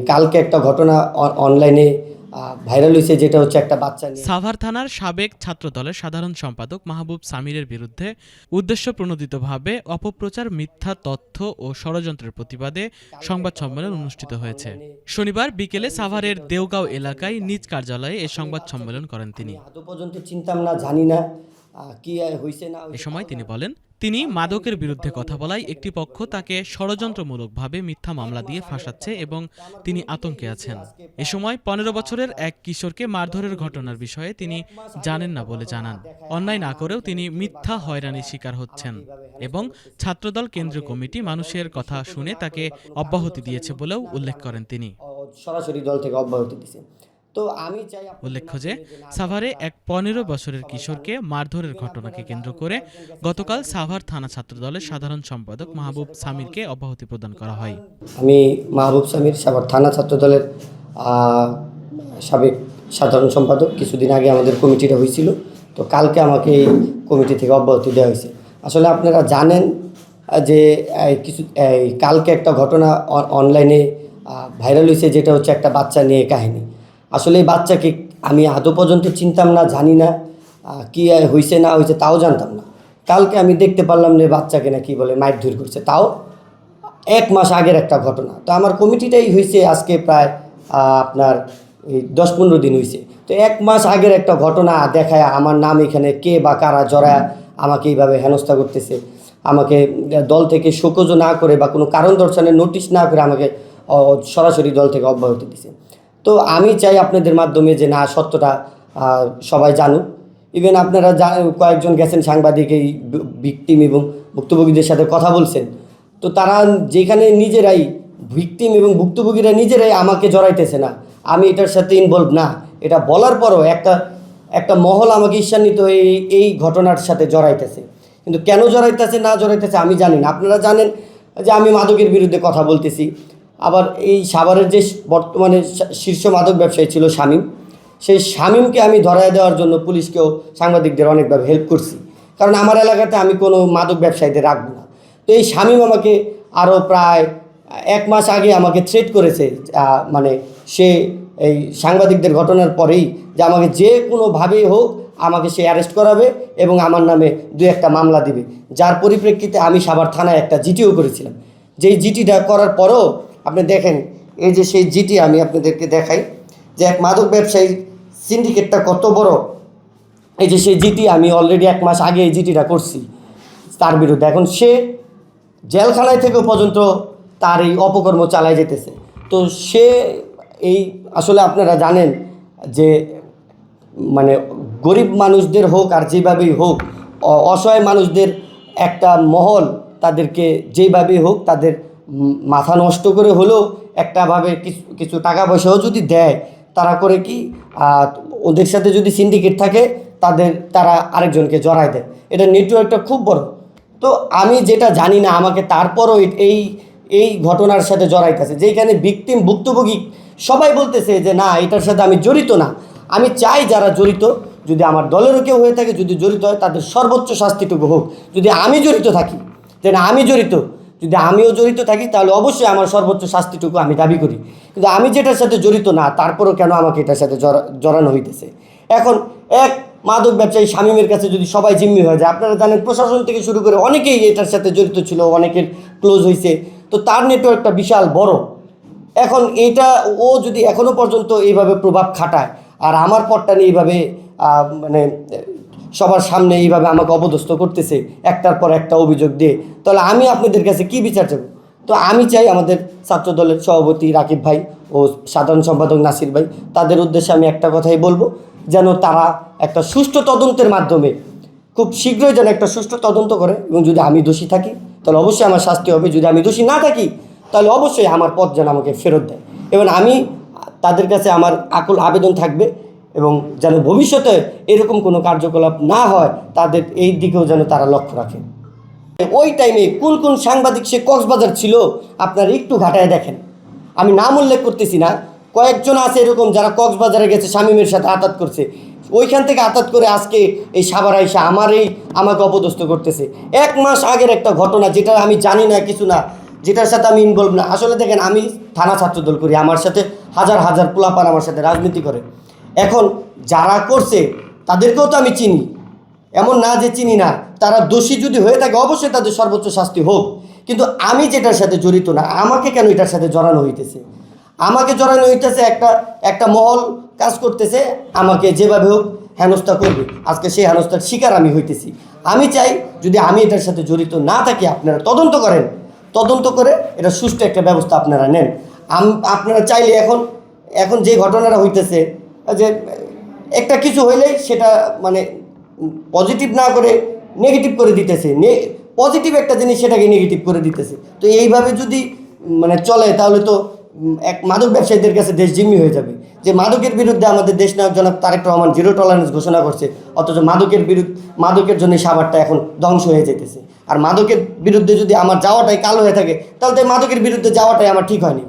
কালকে একটা ঘটনা অনলাইনে ভাইরাল হয়েছে, যেটা হচ্ছে একটা বাচ্চা নিয়ে। সাভার থানার সাবেক ছাত্রদলের সাধারণ সম্পাদক মাহবুব সামিরের বিরুদ্ধে উদ্দেশ্যপ্রণোদিতভাবে অপপ্রচার, মিথ্যা তথ্য ও ষড়যন্ত্রের প্রতিবাদে সংবাদ সম্মেলন অনুষ্ঠিত হয়েছে। শনিবার বিকেলে সাভারের দেওগাঁও এলাকায় নিজ কার্যালয়ে এ সংবাদ সম্মেলন করেন তিনি। আদৌ পর্যন্ত চিন্তাম না, জানি না কি হয়েছে না। এ সময় তিনি বলেন, তিনি মাদকের বিরুদ্ধে কথা বলায় একটি পক্ষ তাকে ষড়যন্ত্রমূলকভাবে মিথ্যা মামলা দিয়ে ফাঁসাচ্ছে এবং তিনি আতঙ্কে আছেন। এ সময় 15 বছরের এক কিশোরকে মারধরের ঘটনার বিষয়ে তিনি জানেন না বলে জানান। অন্যায় না করেও তিনি মিথ্যা হয়রানির শিকার হচ্ছেন এবং ছাত্রদল কেন্দ্রীয় কমিটি মানুষের কথা শুনে তাকে অব্যাহতি দিয়েছে বলেও উল্লেখ করেন তিনি। সরাসরি দল থেকে অব্যাহতি দিয়েছে। তো আমি চাই, উল্লেখ্য যে সাভারে এক 15 বছরের কিশোরকে মারধরের ঘটনাকে কেন্দ্র করে গতকাল সাভার থানা ছাত্রদলের সাধারণ সম্পাদক মাহবুব সামিরকে অব্যাহতি প্রদান করা হয়। আমি মাহবুব সামির, সাভার থানা ছাত্রদলের সাবেক সাধারণ সম্পাদক। কিছুদিন আগে আমাদের কমিটিটা হয়েছিল, তো কালকে আমাকে এই কমিটি থেকে অব্যাহতি দেওয়া হয়েছে। আসলে আপনারা জানেন যে কালকে একটা ঘটনা অনলাইনে ভাইরাল হয়েছে, যেটা হচ্ছে একটা বাচ্চা নিয়ে কাহিনী। আসলে এই বাচ্চাকে আমি আদৌ পর্যন্ত চিনতাম না, জানি না কি হয়েছে না হয়েছে তাও জানতাম না। কালকে আমি দেখতে পারলাম যে বাচ্চাকে না কি বলে মারধর করছে, তাও 1 মাস আগের একটা ঘটনা। তো আমার কমিটিটাই হয়েছে আজকে প্রায় আপনার এই 10-15 দিন হয়েছে। তো 1 মাস আগের একটা ঘটনা দেখায় আমার নাম এখানে কে বা কারা জড়ায় আমাকে এইভাবে হেনস্থা করতেছে, আমাকে দল থেকে শোকজ না করে বা কোনো কারণ দর্শানের নোটিশ না করে আমাকে সরাসরি দল থেকে অব্যাহতি দিছে। তো আমি চাই আপনাদের মাধ্যমে যে না, সত্যটা সবাই জানুক। ইভেন আপনারা কয়েকজন গেছেন সাংবাদিক, এই ভিকটিম এবং ভুক্তভোগীদের সাথে কথা বলছেন। তো তারা যেখানে নিজেরাই ভিকটিম এবং ভুক্তভোগীরা নিজেরাই আমাকে জড়াইতেছে না, আমি এটার সাথে ইনভলভ না, এটা বলার পরও একটা মহল আমাকে ঈর্ষান্বিত হয়ে এই ঘটনার সাথে জড়াইতেছে। কিন্তু কেন জড়াইতেছে না জড়াইতেছে আমি জানি না। আপনারা জানেন যে আমি মাদকের বিরুদ্ধে কথা বলতেছি। আবার এই সাভারের যে বর্তমানে শীর্ষ মাদক ব্যবসায়ী ছিল শামীম, সেই শামীমকে আমি ধরায় দেওয়ার জন্য পুলিশকেও সাংবাদিকদের অনেকভাবে হেল্প করছি, কারণ আমার এলাকাতে আমি কোনো মাদক ব্যবসায়ীদের রাখবো না। তো এই শামীম আমাকে আরও প্রায় 1 মাস আগে আমাকে থ্রেট করেছে, মানে সে এই সাংবাদিকদের ঘটনার পরেই যে আমাকে যে কোনোভাবেই হোক আমাকে সে অ্যারেস্ট করাবে এবং আমার নামে 2-1টা মামলা দিবে, যার পরিপ্রেক্ষিতে আমি সাভার থানায় একটা জিটিও করেছিলাম। যেই জিটিটা করার পরও আপনি দেখেন, এই যে সেই জিটি আমি আপনাদেরকে দেখাই যে এক মাদক ব্যবসায়ী সিন্ডিকেটটা কত বড়। এই যে সেই জিটি আমি অলরেডি 1 মাস আগে এই জিটিটা করছি তার বিরুদ্ধে। এখন সে জেলখানায় থেকেও পর্যন্ত তার এই অপকর্ম চালায় যেতেছে। তো সে এই আসলে আপনারা জানেন যে মানে গরিব মানুষদের হোক আর যেভাবেই হোক, অসহায় মানুষদের একটা মহল তাদেরকে যেভাবেই হোক তাদের মাথা নষ্ট করে হলেও একটাভাবে কিছু টাকা পয়সাও যদি দেয়, তারা করে কি ওদের সাথে যদি সিন্ডিকেট থাকে তারা আরেকজনকে জড়ায় দেয়। এটা নেটওয়ার্কটা খুব বড়। তো আমি যেটা জানি না, আমাকে তারপরও এই ঘটনার সাথে জড়াইতেছে, যেখানে ভিকটিম ভুক্তভোগী সবাই বলতেছে যে না, এটার সাথে আমি জড়িত না। আমি চাই যারা জড়িত, যদি আমার দলেরও কেউ হয়ে থাকে, যদি জড়িত হয় তাদের সর্বোচ্চ শাস্তিটুকু হোক। যদি আমি জড়িত থাকি, যে না আমি জড়িত, যদি আমিও জড়িত থাকি, তাহলে অবশ্যই আমার সর্বোচ্চ শাস্তিটুকু আমি দাবি করি। কিন্তু আমি যেটার সাথে জড়িত না, তারপরও কেন আমাকে এটার সাথে জড়ানো হইতেছে? এখন এক মাদক ব্যবসায়ী শামীমের কাছে যদি সবাই জিম্মি হয়ে যায়, আপনারা জানেন প্রশাসন থেকে শুরু করে অনেকেই এটার সাথে জড়িত ছিল, অনেকের ক্লোজ হয়েছে, তো তার নেটওয়ার্কটা বিশাল বড়। এখন এইটা ও যদি এখনও পর্যন্ত এইভাবে প্রভাব খাটায় আর আমার পথটা নিয়ে এইভাবে মানে সবার সামনে এইভাবে আমাকে অপদস্থ করতেছে একটার পর একটা অভিযোগ দিয়ে, তাহলে আমি আপনাদের কাছে কি বিচার চাব? তো আমি চাই আমাদের ছাত্রদলের সভাপতি রাকিব ভাই ও সাধারণ সম্পাদক নাসির ভাই, তাদের উদ্দেশ্যে আমি একটা কথাই বলবো, যেন তারা একটা সুষ্ঠু তদন্তের মাধ্যমে খুব শীঘ্রই যেন একটা সুষ্ঠু তদন্ত করে, এবং যদি আমি দোষী থাকি তাহলে অবশ্যই আমার শাস্তি হবে, যদি আমি দোষী না থাকি তাহলে অবশ্যই আমার পথ যেন আমাকে ফেরত দেয়। এবং আমি তাদের কাছে আমার আকুল আবেদন থাকবে, এবং যেন ভবিষ্যতে এরকম কোনো কার্যকলাপ না হয় তাদের এই দিকেও যেন তারা লক্ষ্য রাখে। ওই টাইমে কোন কোন সাংবাদিক সে কক্সবাজার ছিল আপনারা একটু ঘাটায় দেখেন। আমি নাম উল্লেখ করতেছি না, কয়েকজন আছে এরকম যারা কক্সবাজারে গেছে, শামীমের সাথে আঘাত করছে, ওইখান থেকে আঘাত করে আজকে এই সাভারে এসে আমাকে অপদস্থ করতেছে। 1 মাস আগের একটা ঘটনা, যেটা আমি জানি না কিছু না, যেটার সাথে আমি ইনভলভ না। আসলে দেখেন, আমি থানা ছাত্রদল করি, আমার সাথে হাজার হাজার পোলাপান আমার সাথে রাজনীতি করে। এখন যারা করছে তাদেরকেও তো আমি চিনি, এমন না যে চিনি না। তারা দোষী যদি হয়ে থাকে অবশ্যই তাদের সর্বোচ্চ শাস্তি হোক, কিন্তু আমি যেটার সাথে জড়িত না, আমাকে কেন এটার সাথে জড়ানো হইতেছে? আমাকে জড়ানো হইতেছে একটা মহল কাজ করতেছে, আমাকে যেভাবে হোক হেনস্থা করবে। আজকে সেই হেনস্থার শিকার আমি হইতেছি। আমি চাই যদি আমি এটার সাথে জড়িত না থাকি, আপনারা তদন্ত করেন, তদন্ত করে এটা সুষ্ঠু একটা ব্যবস্থা আপনারা নেন। আপনারা চাইলে এখন যে ঘটনাটা হইতেছে, যে একটা কিছু হইলেই সেটা মানে পজিটিভ না করে নেগেটিভ করে দিতেছে, পজিটিভ একটা জিনিস সেটাকে নেগেটিভ করে দিতেছে। তো এইভাবে যদি মানে চলে তাহলে তো এক মাদক ব্যবসায়ীদের কাছে দেশ জিম্মি হয়ে যাবে। যে মাদকের বিরুদ্ধে আমাদের দেশ নায়ক জনাব তারেক রহমান 0 টলারেন্স ঘোষণা করছে, অথচ মাদকের জন্য সাভারটা এখন ধ্বংস হয়ে যেতেছে। আর মাদকের বিরুদ্ধে যদি আমার যাওয়াটাই কালো হয়ে থাকে, তাহলে তো এই মাদকের বিরুদ্ধে যাওয়াটাই আমার ঠিক হয়নি।